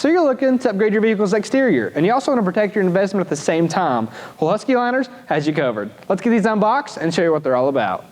So you're looking to upgrade your vehicle's exterior, and you also want to protect your investment at the same time. Well, Husky Liners has you covered. Let's get these unboxed and show you what they're all about.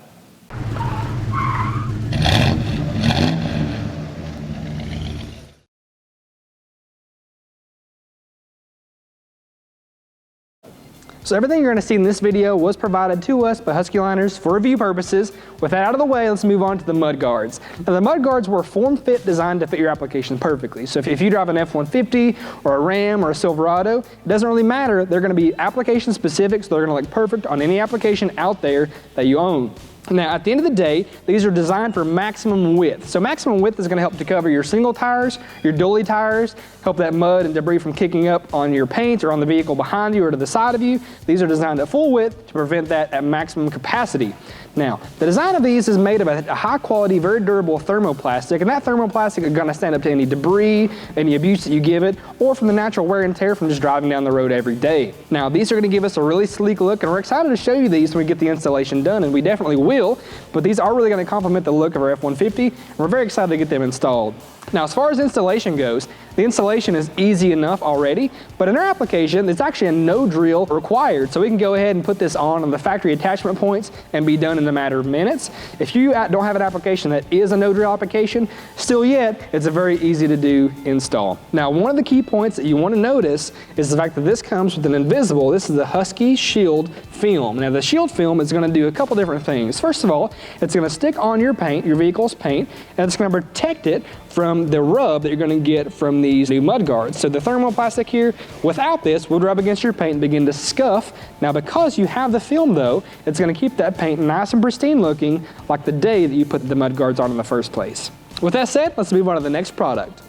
So everything you're going to see in this video was provided to us by Husky Liners for review purposes. With that out of the way, let's move on to the mud guards. Now the mud guards were form-fit designed to fit your application perfectly. So if you drive an F-150 or a Ram or a Silverado, it doesn't really matter. They're going to be application specific, so they're going to look perfect on any application out there that you own. Now, at the end of the day, these are designed for maximum width. So maximum width is going to help to cover your single tires, your dually tires, help that mud and debris from kicking up on your paint or on the vehicle behind you or to the side of you. These are designed at full width to prevent that at maximum capacity. Now, the design of these is made of a high quality, very durable thermoplastic, and that thermoplastic is going to stand up to any debris, any abuse that you give it, or from the natural wear and tear from just driving down the road every day. Now, these are going to give us a really sleek look, and we're excited to show you these when we get the installation done, and we definitely will, but these are really going to complement the look of our F-150, and we're very excited to get them installed. Now, as far as installation goes, the installation is easy enough already, but in our application, it's actually a no drill required. So we can go ahead and put this on the factory attachment points and be done in a matter of minutes. If you don't have an application that is a no drill application, still yet, it's a very easy to do install. Now, one of the key points that you want to notice is the fact that this comes with an invisible, this is the Husky Shield film. Now, the Shield film is going to do a couple different things. First of all, it's going to stick on your paint, your vehicle's paint, and it's going to protect it from the rub that you're going to get from these new mud guards. So the thermoplastic here, without this, would rub against your paint and begin to scuff. Now because you have the film though, it's going to keep that paint nice and pristine looking like the day that you put the mud guards on in the first place. With that said, let's move on to the next product.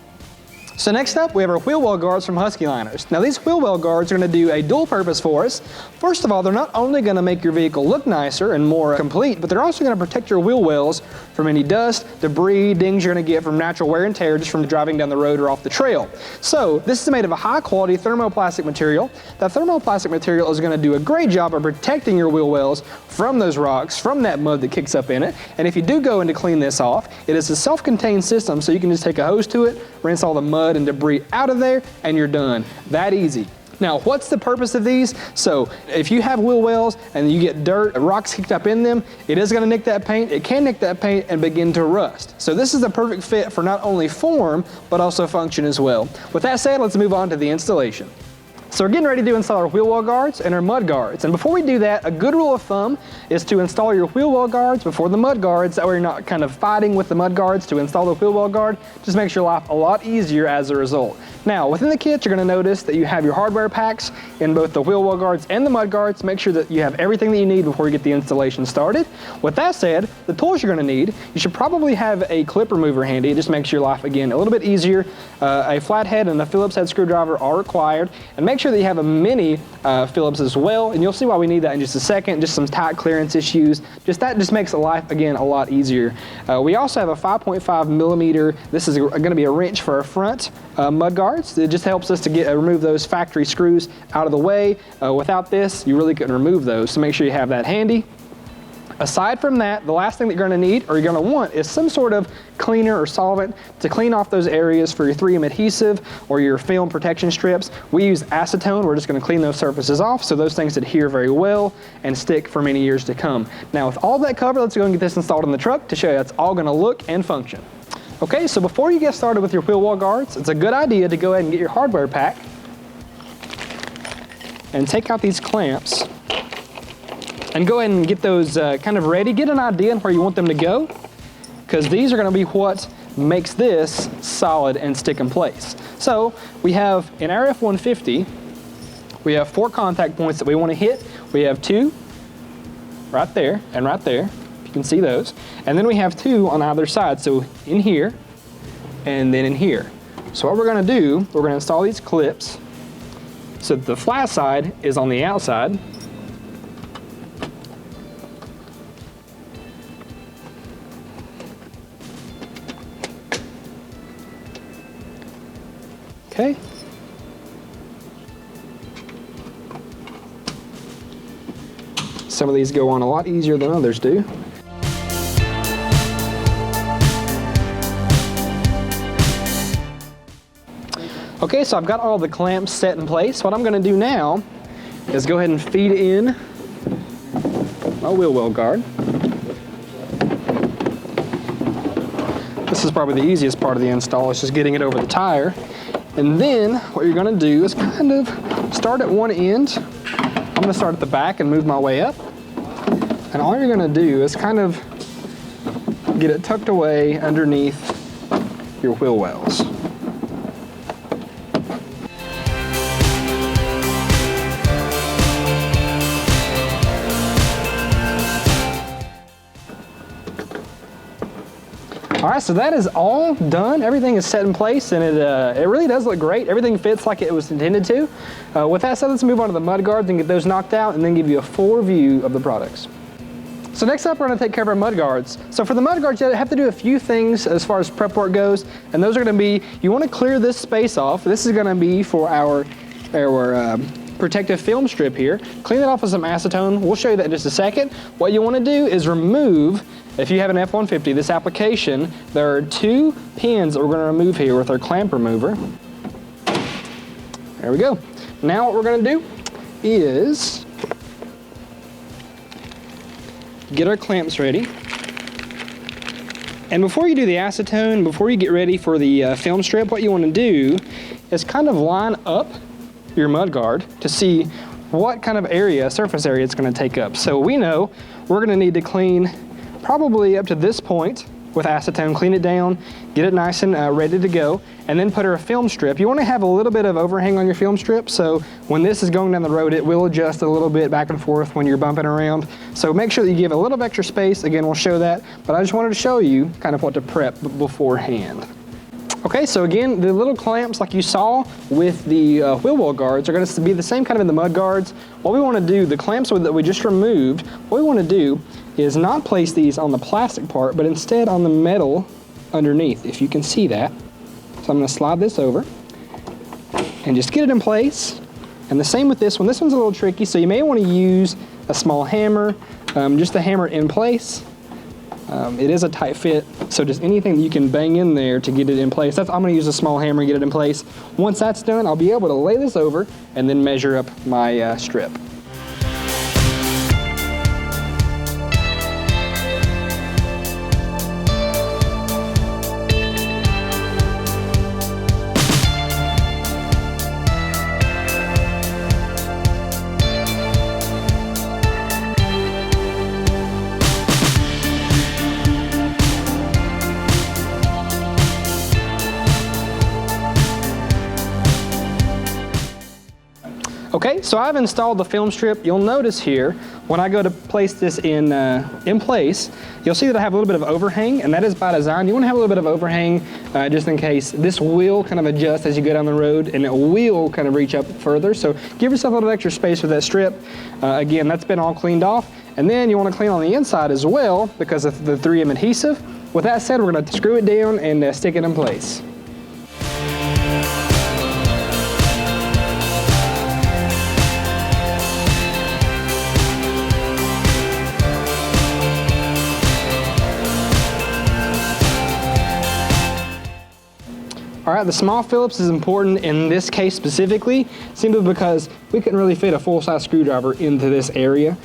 So next up, we have our wheel well guards from Husky Liners. Now these wheel well guards are going to do a dual purpose for us. First of all, they're not only going to make your vehicle look nicer and more complete, but they're also going to protect your wheel wells from any dust, debris, dings you're going to get from natural wear and tear just from driving down the road or off the trail. So this is made of a high quality thermoplastic material. That thermoplastic material is going to do a great job of protecting your wheel wells from those rocks, from that mud that kicks up in it. And if you do go in to clean this off, it is a self-contained system, so you can just take a hose to it, rinse all the mud and debris out of there, and you're done. That easy. Now, what's the purpose of these? So if you have wheel wells and you get dirt, rocks kicked up in them, it is going to nick that paint. It can nick that paint and begin to rust. So this is the perfect fit for not only form, but also function as well. With that said, let's move on to the installation. So we're getting ready to install our wheel well guards and our mud guards. And before we do that, a good rule of thumb is to install your wheel well guards before the mud guards. That way you're not kind of fighting with the mud guards to install the wheel well guard. Just makes your life a lot easier as a result. Now, within the kit, you're going to notice that you have your hardware packs in both the wheel well guards and the mud guards. Make sure that you have everything that you need before you get the installation started. With that said, the tools you're going to need, you should probably have a clip remover handy. It just makes your life, again, a little bit easier. A flathead and a Phillips head screwdriver are required. And make sure that you have a mini Phillips as well. And you'll see why we need that in just a second. Just some tight clearance issues. That just makes life, again, a lot easier. We also have a 5.5 millimeter. This is going to be a wrench for our front mud guard. It just helps us to remove those factory screws out of the way. Without this, you really couldn't remove those, so make sure you have that handy. Aside from that, the last thing that you're going to need or you're going to want is some sort of cleaner or solvent to clean off those areas for your 3M adhesive or your film protection strips. We use acetone. We're just going to clean those surfaces off so those things adhere very well and stick for many years to come. Now with all that covered, let's go and get this installed in the truck to show you how it's all going to look and function. Okay, so before you get started with your wheel well guards, it's a good idea to go ahead and get your hardware pack and take out these clamps and go ahead and get those kind of ready. Get an idea on where you want them to go, because these are going to be what makes this solid and stick in place. So we have in our F-150, we have 4 contact points that we want to hit. We have 2 right there and right there. You can see those. And then we have 2 on either side. So in here and then in here. So what we're going to do, we're going to install these clips so that the flat side is on the outside. Okay. Some of these go on a lot easier than others do. Okay, so I've got all the clamps set in place. What I'm gonna do now is go ahead and feed in my wheel well guard. This is probably the easiest part of the install, is just getting it over the tire. And then what you're gonna do is kind of start at one end. I'm gonna start at the back and move my way up. And all you're gonna do is kind of get it tucked away underneath your wheel wells. All right, so that is all done. Everything is set in place, and it really does look great. Everything fits like it was intended to. With that said, let's move on to the mud guards and get those knocked out, and then give you a full view of the products. So next up, we're gonna take care of our mud guards. So for the mud guards, you have to do a few things as far as prep work goes, and those are gonna be, you wanna clear this space off. This is gonna be for our protective film strip here. Clean it off with some acetone. We'll show you that in just a second. What you wanna do is remove, if you have an F-150, this application, there are 2 pins that we're gonna remove here with our clamp remover. There we go. Now what we're gonna do is get our clamps ready. And before you do the acetone, before you get ready for the film strip, what you want to do is kind of line up your mud guard to see what kind of surface area it's going to take up. So we know we're going to need to clean probably up to this point with acetone, clean it down, get it nice and ready to go, and then put our film strip. You want to have a little bit of overhang on your film strip, so when this is going down the road, it will adjust a little bit back and forth when you're bumping around. So make sure that you give a little bit extra space. Again, we'll show that, but I just wanted to show you kind of what to prep beforehand. Okay, so again, the little clamps like you saw with the wheel well guards are going to be the same kind of in the mud guards. What we want to do, the clamps that we just removed, what we want to do is not place these on the plastic part, but instead on the metal underneath, if you can see that. So I'm going to slide this over and just get it in place. And the same with this one. This one's a little tricky, so you may want to use a small hammer just to hammer it in place. It is a tight fit, so just anything that you can bang in there to get it in place. I'm going to use a small hammer and get it in place. Once that's done, I'll be able to lay this over and then measure up my strip. Okay, so I've installed the film strip. You'll notice here, when I go to place this in place, you'll see that I have a little bit of overhang, and that is by design. You want to have a little bit of overhang just in case. This will kind of adjust as you go down the road, and it will kind of reach up further. So give yourself a little extra space with that strip. Again, that's been all cleaned off. And then you want to clean on the inside as well because of the 3M adhesive. With that said, we're going to screw it down and stick it in place. All right, the small Phillips is important in this case specifically, simply because we couldn't really fit a full-size screwdriver into this area.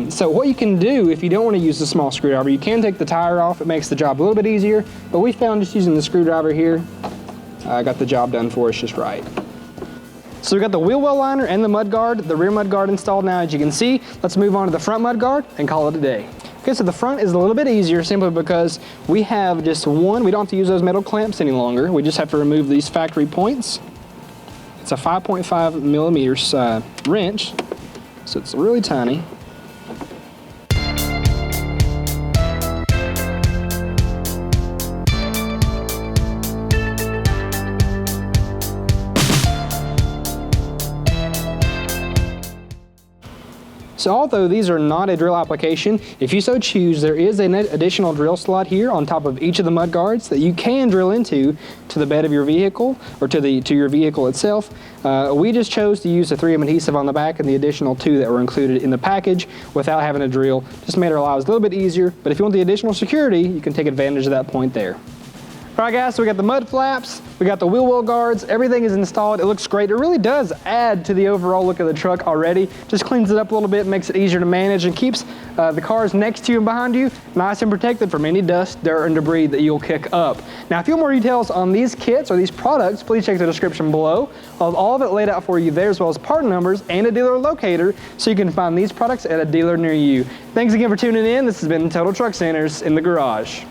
So what you can do if you don't want to use the small screwdriver, you can take the tire off. It makes the job a little bit easier, but we found just using the screwdriver here, got the job done for us just right. So we've got the wheel well liner and the mud guard, the rear mud guard installed now, as you can see. Let's move on to the front mud guard and call it a day. Okay, so the front is a little bit easier simply because we have just one. We don't have to use those metal clamps any longer. We just have to remove these factory points. It's a 5.5 millimeters wrench, so it's really tiny. So although these are not a drill application, if you so choose, there is an additional drill slot here on top of each of the mud guards that you can drill into to the bed of your vehicle or to your vehicle itself. We just chose to use the 3M adhesive on the back and the additional 2 that were included in the package without having to drill. Just made our lives a little bit easier, but if you want the additional security, you can take advantage of that point there. All right guys, so we got the mud flaps, we got the wheel well guards, everything is installed. It looks great. It really does add to the overall look of the truck already. Just cleans it up a little bit, makes it easier to manage, and keeps the cars next to you and behind you nice and protected from any dust, dirt, and debris that you'll kick up. Now, if you want more details on these kits or these products, please check the description below. I'll have all of it laid out for you there, as well as part numbers and a dealer locator, so you can find these products at a dealer near you. Thanks again for tuning in. This has been Total Truck Centers in the Garage.